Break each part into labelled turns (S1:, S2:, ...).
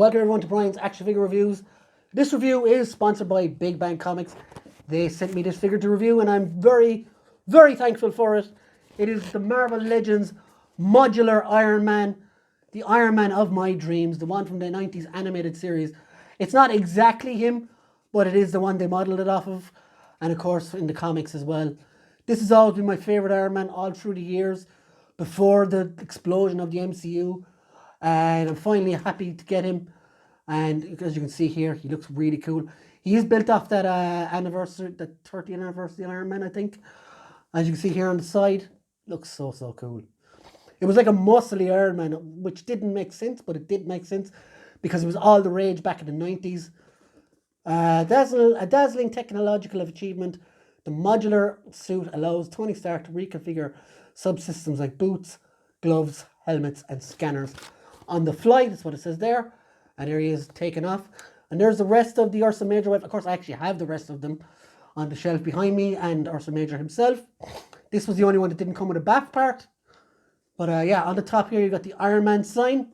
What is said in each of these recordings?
S1: Welcome everyone to Brian's Action Figure Reviews. This review is sponsored by Big Bang Comics. They sent me this figure to review and I'm very, very thankful for it. It is the Marvel Legends Modular Iron Man. The Iron Man of my dreams. The one from the 90s animated series. It's not exactly him, but it is the one they modeled it off of. And of course in the comics as well. This has always been my favourite Iron Man all through the years. Before the explosion of the MCU. And I'm finally happy to get him. And as you can see here, he looks really cool. He is built off that anniversary, the 30th anniversary Iron Man, I think. As you can see here on the side, looks so cool. It was like a muscly Iron Man, which didn't make sense, but it did make sense because it was all the rage back in the 90s. A dazzling technological achievement. The modular suit allows Tony Stark to reconfigure subsystems like boots, gloves, helmets, and scanners on the fly. That's what it says there. And here he is taken off. And there's the rest of the Ursa Major Wave. Of course, I actually have the rest of them on the shelf behind me, and Ursa Major himself. This was the only one that didn't come with a back part. But yeah, on the top here, you got the Iron Man sign.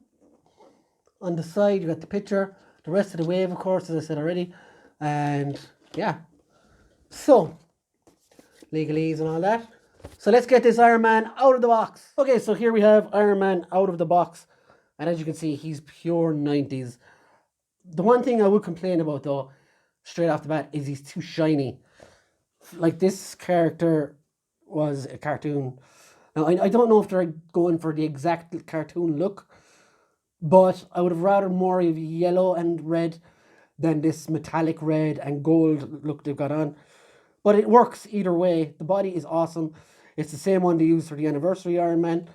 S1: On the side, you got the picture. The rest of the wave, of course, as I said already. And yeah. So, legalese and all that. So let's get this Iron Man out of the box. Okay, so here we have Iron Man out of the box. And as you can see, he's pure 90s. The one thing I would complain about, though, straight off the bat, is he's too shiny. Like, this character was a cartoon. Now, I don't know if they're going for the exact cartoon look, but I would have rather more of yellow and red than this metallic red and gold look they've got on. But it works either way. The body is awesome. It's the same one they used for the anniversary Iron Man.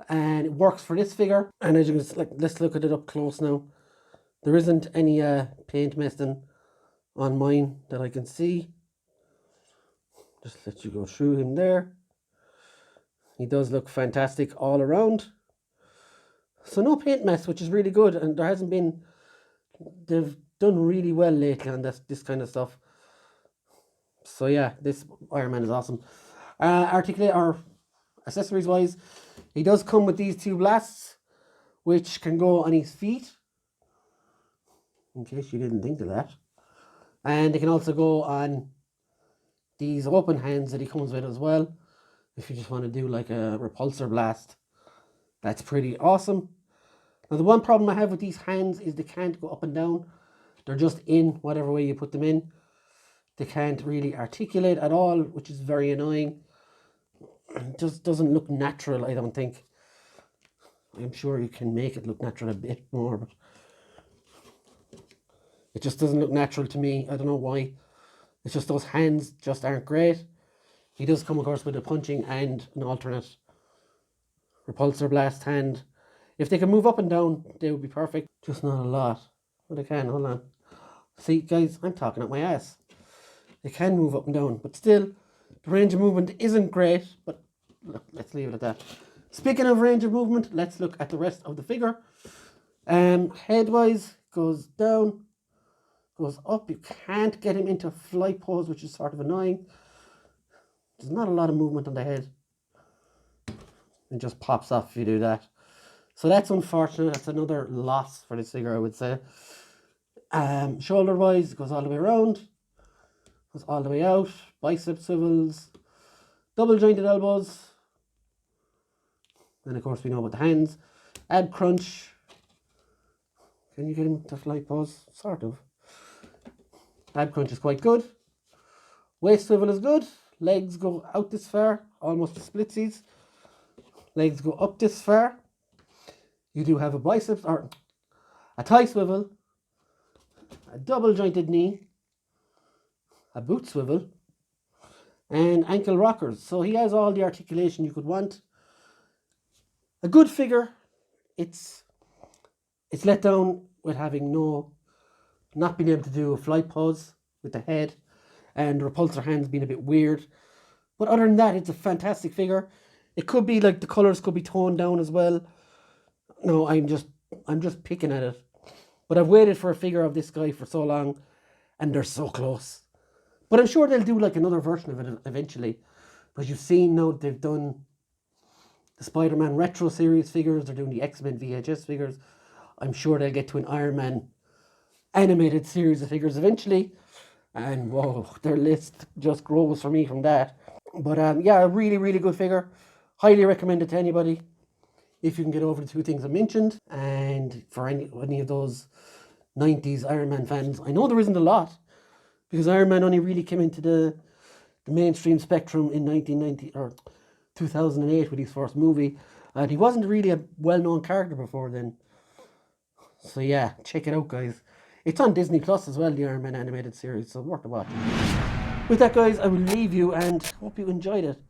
S1: And it works for this figure. And as you can see, let's look at it up close now. There isn't any paint messing on mine that I can see. Just let you go through him there. He does look fantastic all around. So no paint mess, which is really good. And there hasn't been... They've done really well lately on this kind of stuff. So yeah, this Iron Man is awesome. Articulate or accessories wise, he does come with these two blasts, which can go on his feet. In case you didn't think of that. And they can also go on these open hands that he comes with as well. If you just want to do like a repulsor blast. That's pretty awesome. Now the one problem I have with these hands is they can't go up and down. They're just in whatever way you put them in. They can't really articulate at all, which is very annoying. It just doesn't look natural, I don't think. I'm sure you can make it look natural a bit more, but it just doesn't look natural to me. I don't know why. It's just those hands just aren't great. He does come, of course, with a punching and an alternate repulsor blast hand. If they can move up and down, they would be perfect. Just not a lot. But they can, hold on. See, guys, I'm talking up my ass. They can move up and down, but still, the range of movement isn't great, but look, let's leave it at that. Speaking of range of movement, let's look at the rest of the figure. Head-wise, goes down, goes up. You can't get him into a flight pose, which is sort of annoying. There's not a lot of movement on the head. It just pops off if you do that. So that's unfortunate. That's another loss for this figure, I would say. Shoulder-wise, goes all the way around. Goes all the way out. Bicep swivels. Double jointed elbows. And of course we know about the hands. Ab crunch. Can you get him to flight pose? Sort of. Ab crunch is quite good. Waist swivel is good. Legs go out this far. Almost the splitsies. Legs go up this far. You do have a biceps or a thigh swivel. A double jointed knee. A boot swivel, and ankle rockers. So he has all the articulation you could want. A good figure. It's let down with having not being able to do a flight pose with the head, and repulsor hands being a bit weird. But other than that, it's a fantastic figure. It could be like the colors could be toned down as well. No, I'm just picking at it. But I've waited for a figure of this guy for so long, and they're so close. But I'm sure they'll do like another version of it eventually. Because you've seen now they've done the Spider-Man Retro Series figures. They're doing the X-Men VHS figures. I'm sure they'll get to an Iron Man animated series of figures eventually. And whoa, their list just grows for me from that. But yeah, a really, really good figure. Highly recommend it to anybody if you can get over the two things I mentioned. And for any of those 90s Iron Man fans, I know there isn't a lot, because Iron Man only really came into the mainstream spectrum in 1990 or 2008 with his first movie, and he wasn't really a well-known character before then. So yeah, check it out, guys. It's on Disney Plus as well, the Iron Man animated series, so worth a watch. With that, guys, I will leave you and hope you enjoyed it,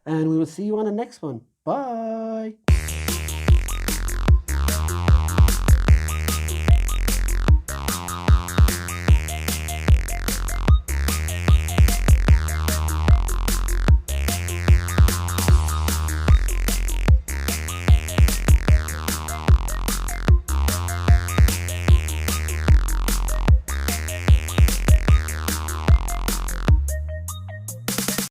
S1: and we will see you on the next one. Bye.